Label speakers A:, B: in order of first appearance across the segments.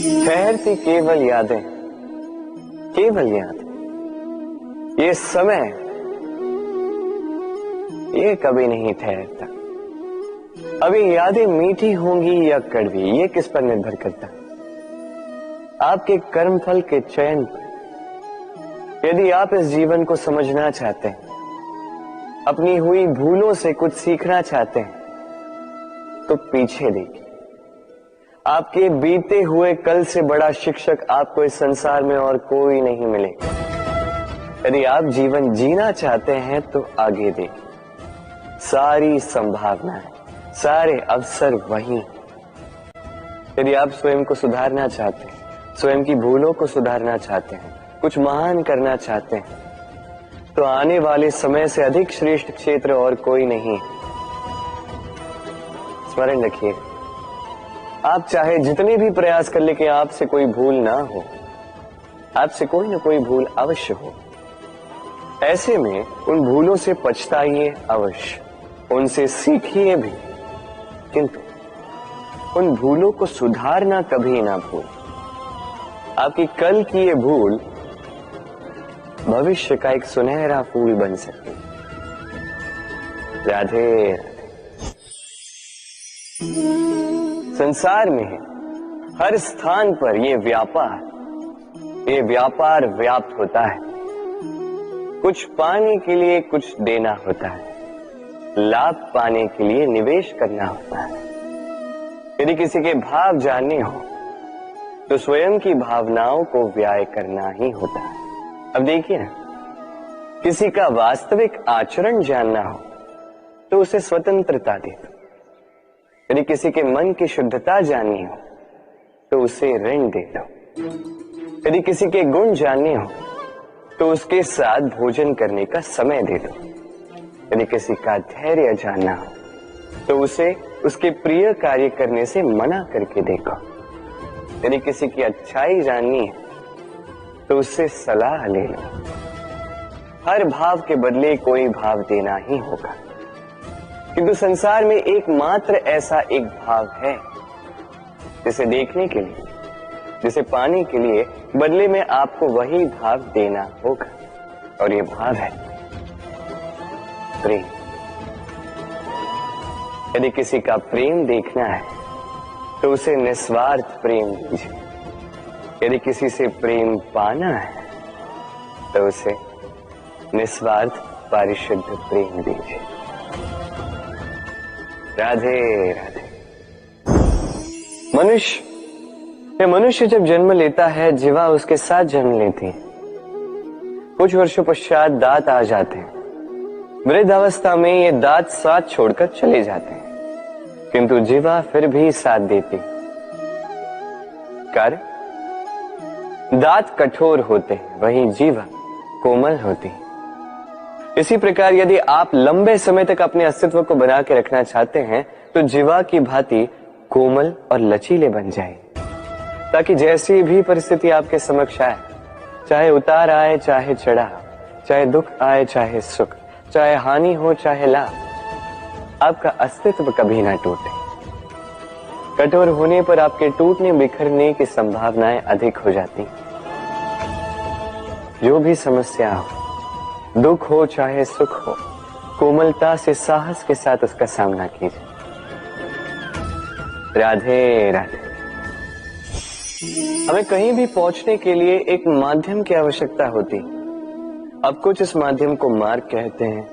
A: ठहरती केवल यादें, केवल यादें। ये समय ये कभी नहीं ठहरता। अभी यादें मीठी होंगी या कड़वी, ये किस पर निर्भर करता? आपके कर्मफल के चयन पर। यदि आप इस जीवन को समझना चाहते हैं, अपनी हुई भूलों से कुछ सीखना चाहते हैं, तो पीछे देखिए। आपके बीते हुए कल से बड़ा शिक्षक आपको इस संसार में और कोई नहीं मिलेगा। यदि आप जीवन जीना चाहते हैं तो आगे देखिए। सारी संभावनाएं, सारे अवसर वहीं। यदि आप स्वयं को सुधारना चाहते हैं, स्वयं की भूलों को सुधारना चाहते हैं, कुछ महान करना चाहते हैं, तो आने वाले समय से अधिक श्रेष्ठ क्षेत्र और कोई नहीं। स्मरण रखिए, आप चाहे जितने भी प्रयास कर ले कि आपसे कोई भूल ना हो, आपसे कोई ना कोई भूल अवश्य हो। ऐसे में उन भूलों से पछताइए अवश्य, उनसे सीखिए भी, किंतु उन भूलों को सुधारना कभी ना भूल। आपकी कल की ये भूल भविष्य का एक सुनहरा फूल बन सकती है। राधे राधे। संसार में हर स्थान पर ये व्यापार व्याप्त होता है। कुछ पाने के लिए कुछ देना होता है, लाभ पाने के लिए निवेश करना होता है। यदि किसी के भाव जानने हो तो स्वयं की भावनाओं को व्याय करना ही होता है। अब देखिए ना, किसी का वास्तविक आचरण जानना हो तो उसे स्वतंत्रता दे दो। यदि किसी के मन की शुद्धता जाननी हो तो उसे ऋण दे दो। यदि किसी के गुण जानने हो तो उसके साथ भोजन करने का समय दे दो। यदि किसी का धैर्य जानना हो तो उसे उसके प्रिय कार्य करने से मना करके देखो। यदि किसी की अच्छाई जाननी है तो उससे सलाह ले लो। हर भाव के बदले कोई भाव देना ही होगा, किंतु संसार में एकमात्र ऐसा एक भाव है जिसे देखने के लिए, जिसे पाने के लिए बदले में आपको वही भाव देना होगा, और ये भाव है प्रेम। यदि किसी का प्रेम देखना है तो उसे निस्वार्थ प्रेम दीजिए। यदि किसी से प्रेम पाना है तो उसे निस्वार्थ पारिशुद्ध प्रेम दीजिए। राधे राधे। मनुष्य जब जन्म लेता है, जीवा उसके साथ जन्म लेती है। कुछ वर्षों पश्चात दांत आ जाते हैं। वृद्धावस्था में ये दांत साथ छोड़कर चले जाते हैं, किंतु जीवा फिर भी साथ देती। कर दांत कठोर होते हैं, वहीं जीवा कोमल होती है। इसी प्रकार यदि आप लंबे समय तक अपने अस्तित्व को बना के रखना चाहते हैं तो जीवा की भांति कोमल और लचीले बन जाए, ताकि जैसी भी परिस्थिति आपके समक्ष आए, चाहे उतार आए चाहे चढ़ाव, चाहे दुख आए चाहे सुख, चाहे हानि हो चाहे लाभ, आपका अस्तित्व कभी ना टूटे। कठोर होने पर आपके टूटने बिखरने की संभावनाएं अधिक हो जाती। जो भी समस्या हो, दुख हो चाहे सुख हो, कोमलता से साहस के साथ उसका सामना कीजिए। राधे राधे। हमें कहीं भी पहुंचने के लिए एक माध्यम की आवश्यकता होती। अब कुछ इस माध्यम को मार्ग कहते हैं,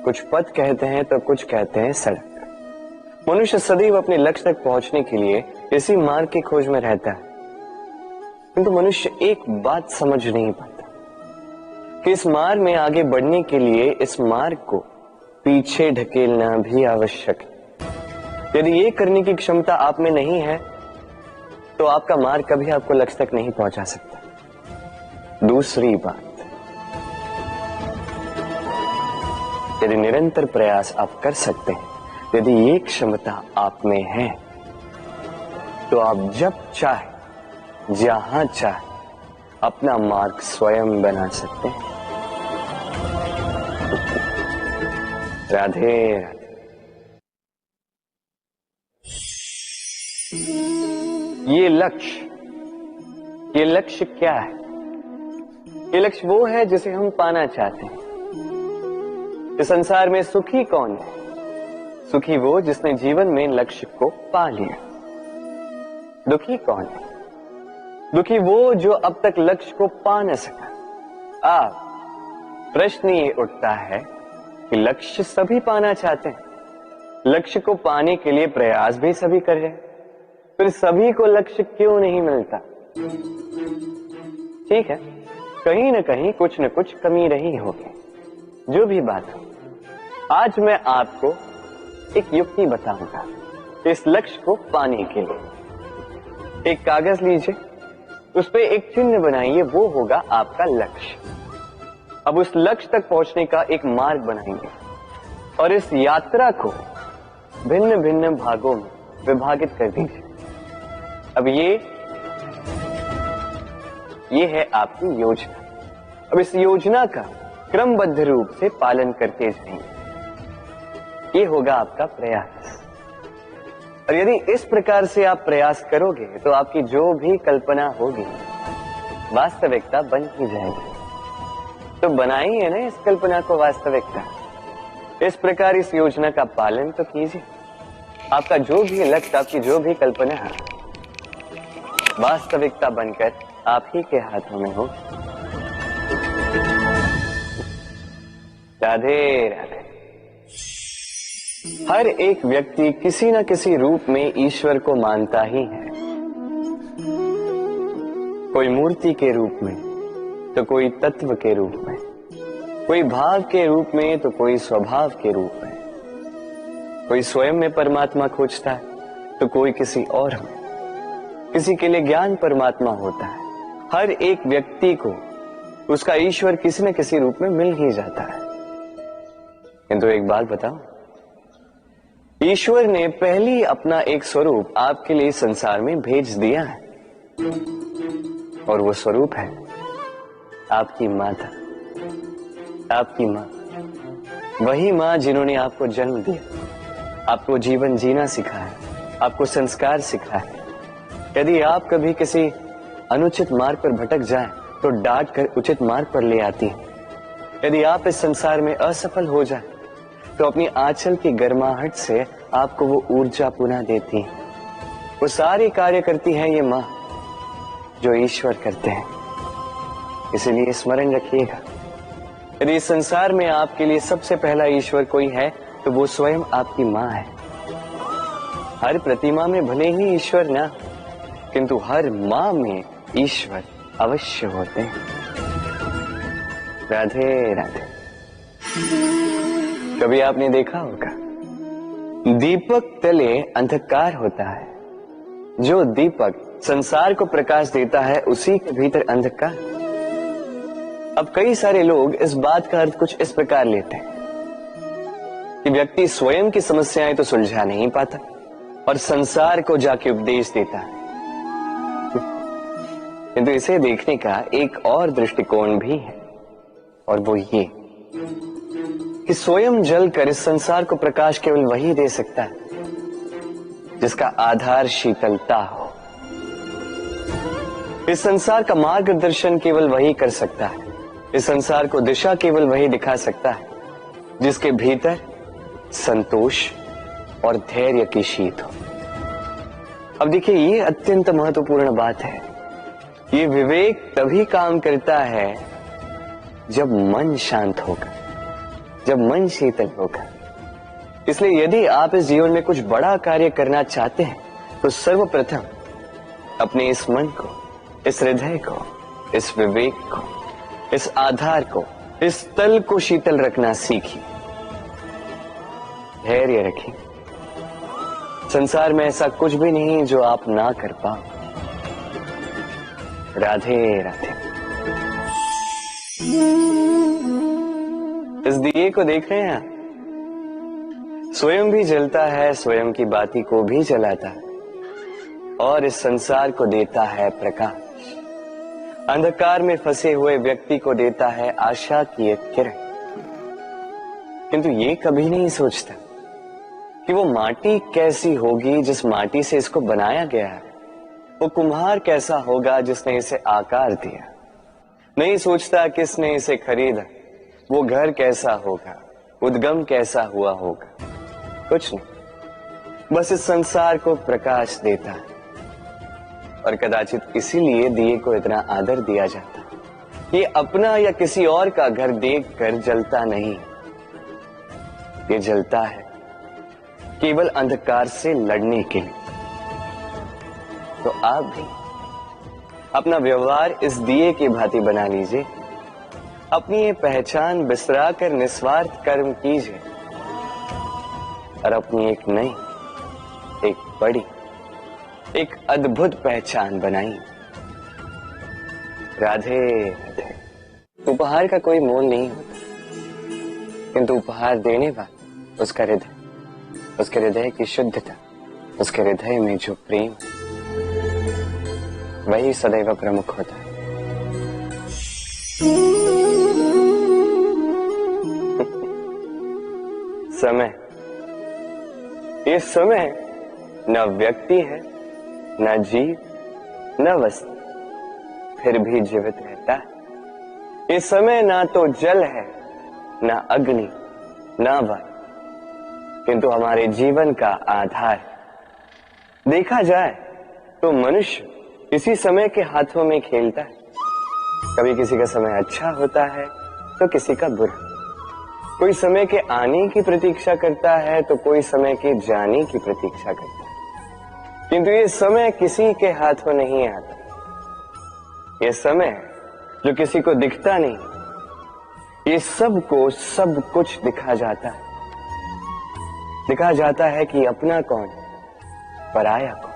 A: कुछ पथ कहते हैं, तो कुछ कहते हैं सड़क। मनुष्य सदैव अपने लक्ष्य तक पहुंचने के लिए इसी मार्ग की खोज में रहता है, किंतु मनुष्य एक बात समझ नहीं पाता कि इस मार्ग में आगे बढ़ने के लिए इस मार्ग को पीछे ढकेलना भी आवश्यक है। यदि ये करने की क्षमता आप में नहीं है तो आपका मार्ग कभी आपको लक्ष्य तक नहीं पहुंचा सकता। दूसरी बात, यदि निरंतर प्रयास आप कर सकते हैं, यदि ये क्षमता आप में है, तो आप जब चाहे जहां चाहे अपना मार्ग स्वयं बना सकते हैं। राधे राधे। ये लक्ष्य ये लक्ष्य क्या है? ये लक्ष्य वो है जिसे हम पाना चाहते हैं। इस संसार में सुखी कौन है? सुखी वो जिसने जीवन में लक्ष्य को पा लिया। दुखी कौन है? दुखी वो जो अब तक लक्ष्य को पा न सका। प्रश्न ये उठता है कि लक्ष्य सभी पाना चाहते हैं, लक्ष्य को पाने के लिए प्रयास भी सभी कर रहे हैं, फिर सभी को लक्ष्य क्यों नहीं मिलता? ठीक है, कहीं न कहीं कुछ न कुछ कमी रही होगी। जो भी बात हो, आज मैं आपको एक युक्ति बताऊंगा इस लक्ष्य को पाने के लिए। एक कागज लीजिए, उस पे एक चिन्ह बनाइए, वो होगा आपका लक्ष्य। अब उस लक्ष्य तक पहुंचने का एक मार्ग बनाएंगे और इस यात्रा को भिन्न भिन्न भागों में विभाजित कर दीजिए। अब ये है आपकी योजना। अब इस योजना का क्रमबद्ध रूप से पालन करते जाएंगे। ये होगा आपका प्रयास। और यदि इस प्रकार से आप प्रयास करोगे तो आपकी जो भी कल्पना होगी वास्तविकता बन ही जाएगी। तो बनाइए ना इस कल्पना को वास्तविकता। इस प्रकार इस योजना का पालन तो कीजिए। आपका जो भी लक्ष्य, आपकी जो भी कल्पना है, वास्तविकता बनकर आप ही के हाथों में हो। राधे राधे। हर एक व्यक्ति किसी न किसी रूप में ईश्वर को मानता ही है। कोई मूर्ति के रूप में, तो कोई तत्व के रूप में, कोई भाव के रूप में, तो कोई स्वभाव के रूप में। कोई स्वयं में परमात्मा खोजता है तो कोई किसी और में। किसी के लिए ज्ञान परमात्मा होता है। हर एक व्यक्ति को उसका ईश्वर किसी न किसी रूप में मिल ही जाता है। किंतु एक बात बताओ, ईश्वर ने पहले अपना एक स्वरूप आपके लिए संसार में भेज दिया है और वो स्वरूप है आपकी माता, आपकी मां। वही मां जिन्होंने आपको जन्म दिया, आपको जीवन जीना सिखाया, आपको संस्कार सिखाया। यदि आप कभी किसी अनुचित मार्ग पर भटक जाएं तो डांट कर उचित मार्ग पर ले आती है। यदि आप इस संसार में असफल हो जाएं तो अपनी आंचल की गर्माहट से आपको वो ऊर्जा पुनः देती है। वो सारे कार्य करती है ये मां जो ईश्वर करते हैं। इसलिए स्मरण रखिएगा, यदि इस संसार में आपके लिए सबसे पहला ईश्वर कोई है तो वो स्वयं आपकी मां है। हर प्रतिमा में भले ही ईश्वर ना, किंतु हर मां में ईश्वर अवश्य होते हैं। राधे राधे। कभी आपने देखा होगा, दीपक तले अंधकार होता है। जो दीपक संसार को प्रकाश देता है उसी के भीतर अंधकार। अब कई सारे लोग इस बात का अर्थ कुछ इस प्रकार लेते हैं कि व्यक्ति स्वयं की समस्याएं तो सुलझा नहीं पाता और संसार को जाके उपदेश देता है। किंतु इसे देखने का एक और दृष्टिकोण भी है, और वो ये कि स्वयं जलकर इस संसार को प्रकाश केवल वही दे सकता है जिसका आधार शीतलता हो। इस संसार का मार्गदर्शन केवल वही कर सकता है, इस संसार को दिशा केवल वही दिखा सकता है जिसके भीतर संतोष और धैर्य की शीत हो। अब देखिए, ये अत्यंत महत्वपूर्ण बात है। ये विवेक तभी काम करता है जब मन शांत होगा, जब मन शीतल होगा। इसलिए यदि आप इस जीवन में कुछ बड़ा कार्य करना चाहते हैं तो सर्वप्रथम अपने इस मन को, इस हृदय को, इस विवेक को, इस आधार को, इस तल को शीतल रखना सीखिए। धैर्य रखिए। संसार में ऐसा कुछ भी नहीं जो आप ना कर पाओ। राधे राधे। इस दिए को देख रहे हैं, स्वयं भी जलता है, स्वयं की बाती को भी जलाता है और इस संसार को देता है प्रकाश। अंधकार में फंसे हुए व्यक्ति को देता है आशा की एक किरण। किंतु ये कभी नहीं सोचता कि वो माटी कैसी होगी जिस माटी से इसको बनाया गया है। वो कुम्हार कैसा होगा जिसने इसे आकार दिया, नहीं सोचता किसने इसे खरीदा। वो घर कैसा होगा, उद्गम कैसा हुआ होगा, कुछ नहीं, बस इस संसार को प्रकाश देता है। और कदाचित इसीलिए दिए को इतना आदर दिया जाता है। ये अपना या किसी और का घर देखकर जलता नहीं, ये जलता है केवल अंधकार से लड़ने के लिए। तो आप भी अपना व्यवहार इस दिए की भांति बना लीजिए, अपनी ये पहचान बिसरा कर निस्वार्थ कर्म कीजिए और अपनी एक नई, एक बड़ी, एक अद्भुत पहचान बनाइए। राधे राधे। उपहार का कोई मोल नहीं होता, किंतु उपहार देने वाला उसका हृदय, उसके हृदय की शुद्धता, उसके हृदय में जो प्रेम, वही सदैव प्रमुख होता है। समय, ये समय न व्यक्ति है, न जीव, न वस्तु, फिर भी जीवित रहता है। ये समय ना तो जल है, न अग्नि, न वायु, किंतु हमारे जीवन का आधार। देखा जाए तो मनुष्य इसी समय के हाथों में खेलता है। कभी किसी का समय अच्छा होता है तो किसी का बुरा। कोई समय के आने की प्रतीक्षा करता है तो कोई समय के जाने की प्रतीक्षा करता है, किंतु ये समय किसी के हाथों नहीं आता। ये समय जो किसी को दिखता नहीं, ये सबको सब कुछ दिखा जाता है। दिखा जाता है कि अपना कौन, पराया कौन,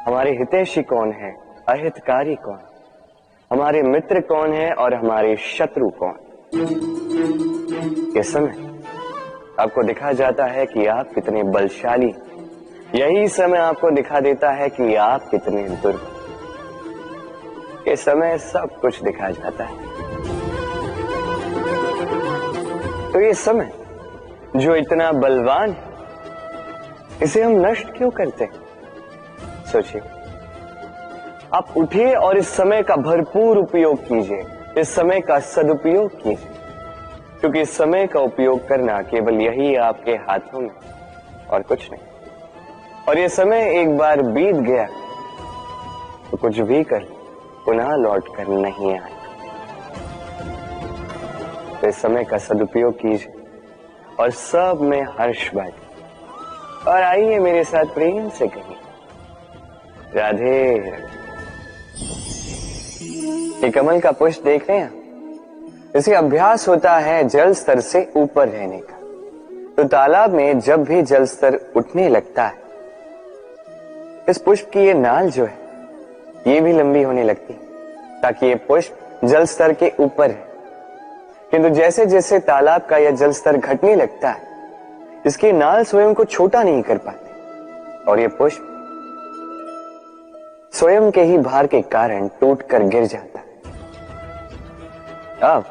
A: हमारे हितैषी कौन है, अहितकारी कौन, हमारे मित्र कौन है और हमारे शत्रु कौन। ये समय आपको दिखा जाता है कि आप कितने बलशाली, यही समय आपको दिखा देता है कि आप कितने दुर्बल। ये समय सब कुछ दिखा जाता है। तो ये समय जो इतना बलवान है, इसे हम नष्ट क्यों करते हैं? सोचिए, आप उठिए और इस समय का भरपूर उपयोग कीजिए, इस समय का सदुपयोग कीजिए, क्योंकि इस समय का उपयोग करना केवल यही आपके हाथों में, और कुछ नहीं। और ये समय एक बार बीत गया तो कुछ भी कर पुनः लौट कर नहीं आए। तो इस समय का सदुपयोग कीजिए और सब में हर्ष बांटिए। और आइए मेरे साथ प्रेम से कहिए, राधे राधे। ये कमल का पुष्प देख रहे हैं, इसे अभ्यास होता है जल स्तर से ऊपर रहने का। तो तालाब में जब भी जल स्तर उठने लगता है, इस पुष्प की ये नाल जो है, ये भी लंबी होने लगती है, ताकि ये पुष्प जल स्तर के ऊपर है। किंतु जैसे जैसे तालाब का यह जल स्तर घटने लगता है, इसकी नाल स्वयं को छोटा नहीं कर पाती और ये पुष्प स्वयं के ही भार के कारण टूटकर गिर जाता है। अब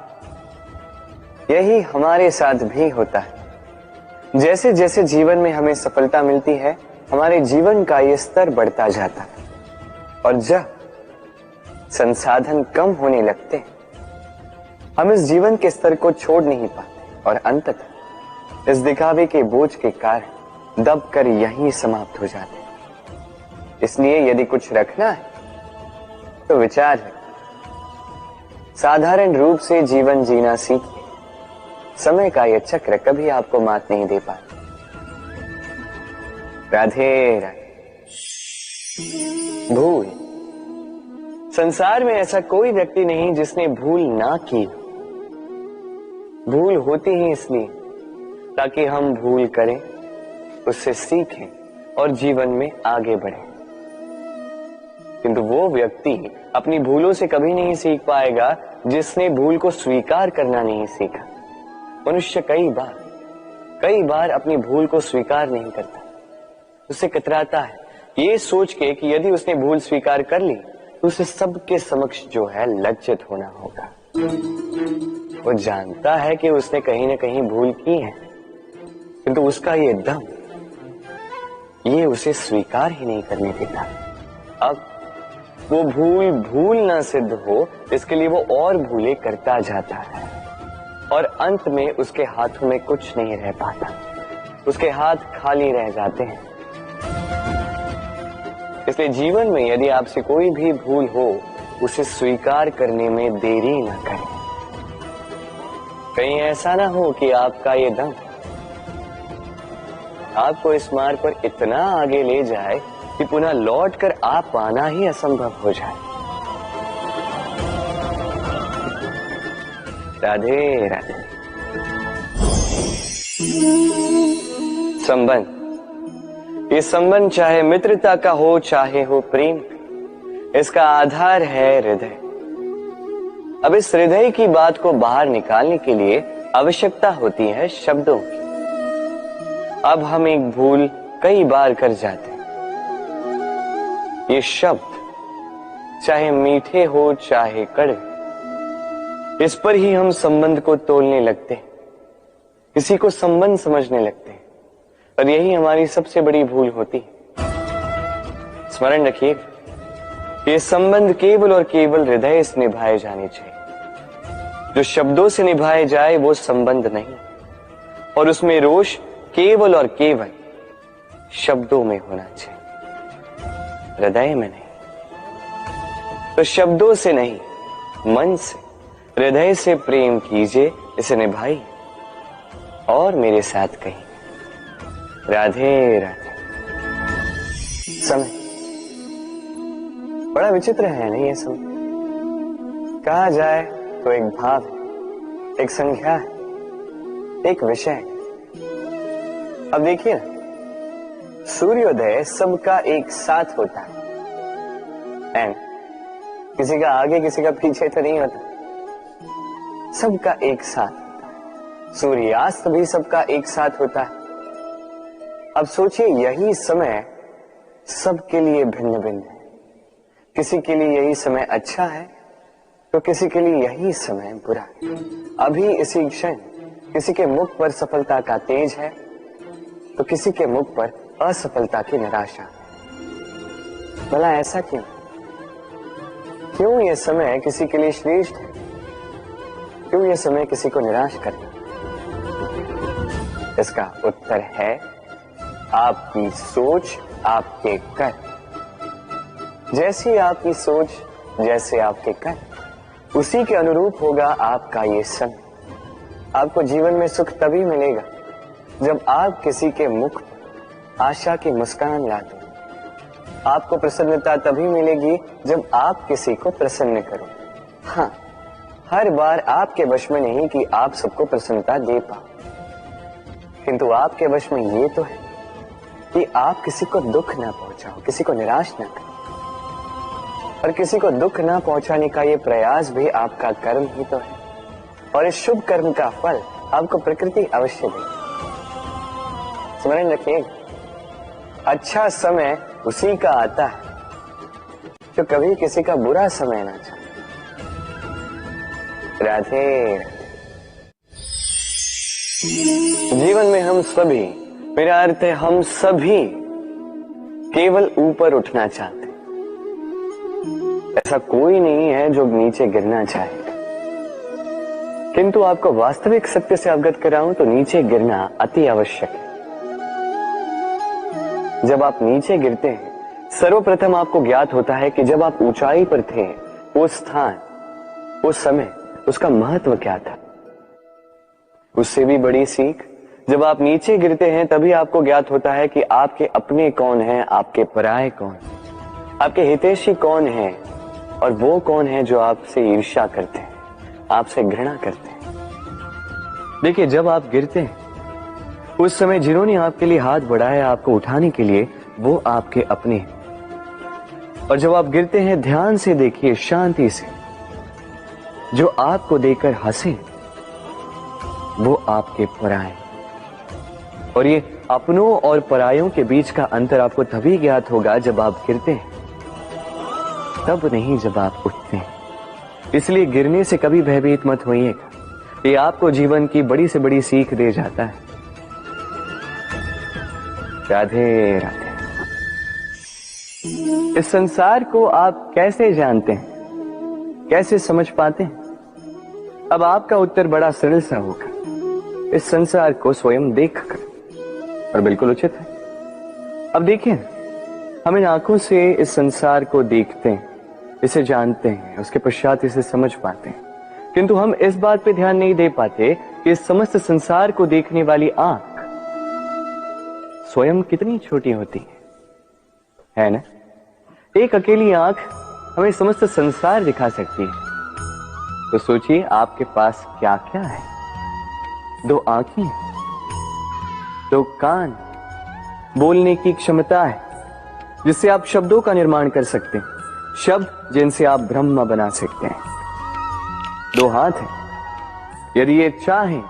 A: यही हमारे साथ भी होता है। जैसे जैसे जीवन में हमें सफलता मिलती है, हमारे जीवन का ये स्तर बढ़ता जाता है, और जब संसाधन कम होने लगते हैं, हम इस जीवन के स्तर को छोड़ नहीं पाते और अंततः इस दिखावे के बोझ के कारण दबकर यहीं समाप्त हो जाते हैं। इसलिए यदि कुछ रखना है तो विचार है, साधारण रूप से जीवन जीना सीखिए। समय का यह चक्र कभी आपको मात नहीं दे पाता। राधे राधे। भूल, संसार में ऐसा कोई व्यक्ति नहीं जिसने भूल ना की। भूल होती ही इसलिए ताकि हम भूल करें, उससे सीखें और जीवन में आगे बढ़ें। किंतु वो व्यक्ति अपनी भूलों से कभी नहीं सीख पाएगा जिसने भूल को स्वीकार करना नहीं सीखा। मनुष्य कई बार अपनी भूल को स्वीकार नहीं करता, उससे कतराता है, ये सोच के कि यदि उसने भूल स्वीकार कर ली तो उसे सबके समक्ष जो है लज्जित होना होगा। वो जानता है कि उसने कहीं ना कहीं भूल की है, किंतु उसका ये दम, ये उसे स्वीकार ही नहीं करने देता। अब वो भूल भूल ना सिद्ध हो, इसके लिए वो और भूले करता जाता है और अंत में उसके हाथों में कुछ नहीं रह पाता, उसके हाथ खाली रह जाते हैं। इसलिए जीवन में यदि आपसे कोई भी भूल हो, उसे स्वीकार करने में देरी ना करें। कहीं ऐसा ना हो कि आपका ये दम आपको इस मार्ग पर इतना आगे ले जाए कि पुनः लौटकर आप पाना ही असंभव हो जाए। राधे राधे। संबंध, ये संबंध चाहे मित्रता का हो चाहे हो प्रेम, इसका आधार है हृदय। अब इस हृदय की बात को बाहर निकालने के लिए आवश्यकता होती है शब्दों की। अब हम एक भूल कई बार कर जाते हैं। ये शब्द चाहे मीठे हो चाहे कड़वे, इस पर ही हम संबंध को तोलने लगते हैं, किसी को संबंध समझने लगते हैं, और यही हमारी सबसे बड़ी भूल होती है। स्मरण रखिए, ये संबंध केवल और केवल हृदय से निभाए जाने चाहिए। जो शब्दों से निभाए जाए वो संबंध नहीं, और उसमें रोष केवल और केवल शब्दों में होना चाहिए, हृदय में नहीं। तो शब्दों से नहीं, मन से, हृदय से प्रेम कीजिए, इसे निभाइए और मेरे साथ कहिए राधे राधे। समय बड़ा विचित्र है नहीं? ये समय कहा जाए तो एक भाव है, एक संख्या है, एक विषय है। अब देखिए ना, सूर्योदय सबका एक साथ होता है, एंड किसी का आगे किसी का पीछे तो नहीं होता, सबका एक साथ। सूर्यास्त भी सबका एक साथ होता है। अब सोचिए, यही समय सबके लिए भिन्न भिन्न है। किसी के लिए यही समय अच्छा है तो किसी के लिए यही समय बुरा है। अभी इसी क्षण किसी के मुख पर सफलता का तेज है तो किसी के मुख पर असफलता की निराशा। भला ऐसा क्यों? क्यों यह समय किसी के लिए श्रेष्ठ है, क्यों यह समय किसी को निराश करता? इसका उत्तर है आपकी सोच, आपके कर्म। जैसी आपकी सोच, जैसे आपके कर्म, उसी के अनुरूप होगा आपका ये समय। आपको जीवन में सुख तभी मिलेगा जब आप किसी के मुख पर आशा की मुस्कान लाते। आपको प्रसन्नता तभी मिलेगी जब आप किसी को प्रसन्न करो। हाँ, हर बार आपके वश में नहीं कि आप सबको प्रसन्नता दे पाओ, किंतु आपके वश में ये तो है कि आप किसी को दुख ना पहुंचाओ, किसी को निराश ना करो। और किसी को दुख ना पहुंचाने का ये प्रयास भी आपका कर्म ही तो है, और इस शुभ कर्म का फल आपको प्रकृति अवश्य देगी। स्मरण रखिए, अच्छा समय उसी का आता है जो कभी किसी का बुरा समय ना चाहे। राधे। जीवन में हम सभी, मेरा अर्थ है हम सभी, केवल ऊपर उठना चाहते हैं। ऐसा कोई नहीं है जो नीचे गिरना चाहे, किंतु आपको वास्तविक सत्य से अवगत कराऊं तो नीचे गिरना अति आवश्यक है। जब आप नीचे गिरते हैं, सर्वप्रथम आपको ज्ञात होता है कि जब आप ऊंचाई पर थे, वो स्थान, वो समय, उसका महत्व क्या था। उससे भी बड़ी सीख, जब आप नीचे गिरते हैं तभी आपको ज्ञात होता है कि आपके अपने कौन हैं, आपके पराये कौन, आपके हितैषी कौन हैं, और वो कौन है जो आपसे ईर्ष्या करते हैं, आपसे घृणा करते हैं। देखिए, जब आप गिरते हैं उस समय जिन्होंने आपके लिए हाथ बढ़ाया आपको उठाने के लिए, वो आपके अपने हैं। और जब आप गिरते हैं, ध्यान से देखिए, शांति से, जो आपको देकर हंसे वो आपके पराये। और ये अपनों और परायों के बीच का अंतर आपको तभी ज्ञात होगा जब आप गिरते हैं, तब नहीं जब आप उठते हैं। इसलिए गिरने से कभी भयभीत मत होइएगा, ये आपको जीवन की बड़ी से बड़ी सीख दे जाता है। राधे राधे। इस संसार को आप कैसे जानते हैं, कैसे समझ पाते हैं? अब आपका उत्तर बड़ा सरल सा होगा, इस संसार को स्वयं देखकर, और बिल्कुल उचित है। अब देखिए, हम इन आंखों से इस संसार को देखते हैं, इसे जानते हैं, उसके पश्चात इसे समझ पाते हैं, किंतु हम इस बात पे ध्यान नहीं दे पाते कि इस समस्त संसार को देखने वाली आंख स्वयं कितनी छोटी होती है ना? एक अकेली आंख हमें समस्त संसार दिखा सकती है। तो सोचिए आपके पास क्या क्या है। 2 आंखें, 2 कान, बोलने की क्षमता है जिससे आप शब्दों का निर्माण कर सकते हैं, शब्द जिनसे आप ब्रह्म बना सकते हैं। 2 हाथ हैं, यदि ये चाहें